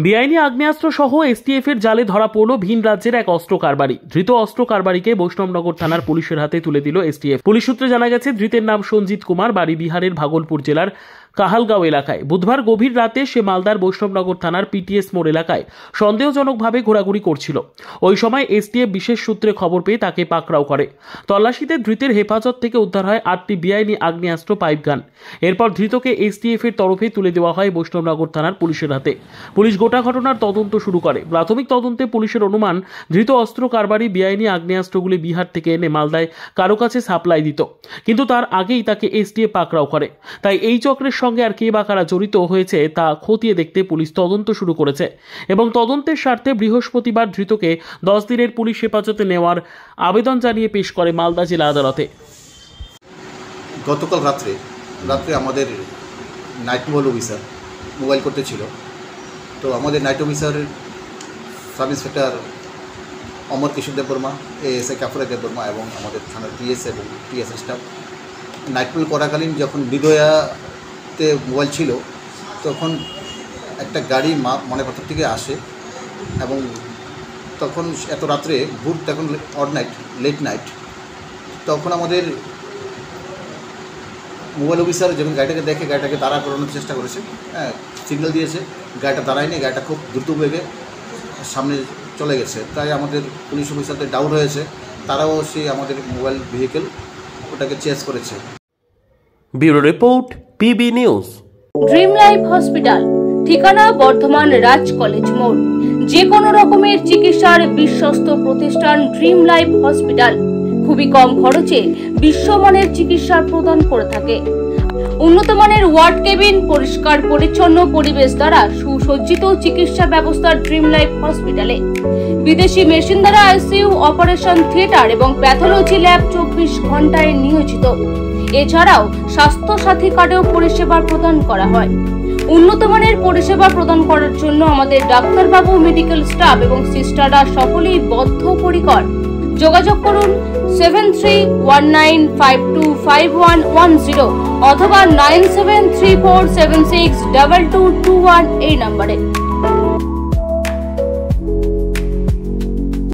বেআইনি আগ্নেয়াস্ত্র সহ এসটিএফ এর জালে ধরা পড়ল ভিন রাজ্যের এক অস্ত্র কারবারি। ধৃত অস্ত্র কারবারিকে বৈষ্ণবনগর থানার পুলিশের হাতে তুলে দিল এসটিএফ। পুলিশ সূত্রে জানা গেছে, ধৃতের নাম সঞ্জিত কুমার, বাড়ি বিহারের ভাগলপুর জেলার কাহালগাঁও এলাকায়। বুধবার গভীর রাতে সে মালদার বৈষ্ণবনগর থানার পিটিএস মোড় এলাকায় সন্দেহজনকভাবে ঘোরাঘুরি করছিল। ওই সময় এসটিএফ বিশেষ সূত্রে খবর পেয়ে তাকে পাকড়াও করে। তল্লাশিতে ধৃতের হেফাজত থেকে উদ্ধার হয় 8টি বেআইনি আগ্নেয়াস্ত্র পাইপ গান। এরপর ধৃতকে এসটিএফ এর তরফে তুলে দেওয়া হয় বৈষ্ণবনগর থানার পুলিশের হাতে। পুলিশ গোটা ঘটনার তদন্ত শুরু করে। প্রাথমিক তদন্তে পুলিশের অনুমান, ধৃত অস্ত্র কারবারি বেআইনি আগ্নেয়াস্ত্রগুলি বিহার থেকে এনে মালদায় কারো কাছে সাপ্লাই দিত, কিন্তু তার আগেই তাকে এসটিএফ পাকড়াও করে। তাই এই চক্রের সঙ্গে আর কে বা কারা জড়িত হয়েছে তা খতিয়ে দেখতে পুলিশ তদন্ত শুরু করেছে এবং তদন্তের স্বার্থে বৃহস্পতিবার ধৃতকে 10 দিনের পুলিশ হেফাজতে নেওয়ার আবেদন জানিয়ে পেশ করে মালদা জেলা আদালতে। গতকাল রাত্রে আমাদের নাইট অফিসার মোবাইল করতে ছিল। তো আমাদের নাইট অফিসার সাব ইন্সপেক্টর অমর কিশোর দেববর্মা, এএসআই কাফুরা দেববর্মা এবং আমাদের থানার পিএস এবং টিএস স্টাফ নাইট পেট্রোল করাকালীন যখন বিদয়াতে মোবাইল ছিল, তখন একটা গাড়ি মনেপাথর থেকে আসে এবং তখন এত রাত্রে ভোর, তখন লেট নাইট, তখন আমাদের মোবাইল অফিসার যখন গাড়িটাকে দেখে গাড়িটাকে দাঁড়া করানোর চেষ্টা করেছে, সিগন্যাল দিয়েছে, গাড়িটা দাঁড়ায়নি, গাড়িটা খুব দ্রুত বেগে সামনে চলে গেছে। তাই আমাদের পুলিশ অফিসারদের ডাউট হয়েছে, তারাও সেই আমাদের মোবাইল ভেহিকেল ওটাকে চেজ করেছে। Bureau report, PB news. Dream life hospital, ঠিকানা বর্ধমান রাজ কলেজ মোড়। যে কোনো রকমের চিকিৎসার বিশ্বস্ত প্রতিষ্ঠান ড্রিম লাইফ হসপিটাল খুবই কম খরচে বিশ্বমানের চিকিৎসা প্রদান করে থাকে। উন্নত মানের ওয়ার্ড কেবিন, পরিষ্কার পরিচ্ছন্ন পরিবেশ দ্বারা সুসজ্জিত চিকিৎসা ব্যবস্থা ড্রিম লাইফ হসপিটালে। বিদেশি মেশিন দ্বারা আইসিইউ, অপারেশন থিয়েটার এবং প্যাথোলজি ল্যাব 24 ঘন্টায় নিয়োজিত। এছাড়াও স্বাস্থ্য সাথী কার্ডেও পরিষেবা প্রদান করা হয়। উন্নত মানের পরিষেবা প্রদান করার জন্য আমাদের ডাক্তারবাবু, মেডিকেল স্টাফ এবং সিস্টাররা সকলেই বদ্ধপরিকর। যোগাযোগ করুন 7319525110 অথবা 9734762221 এই নম্বরে।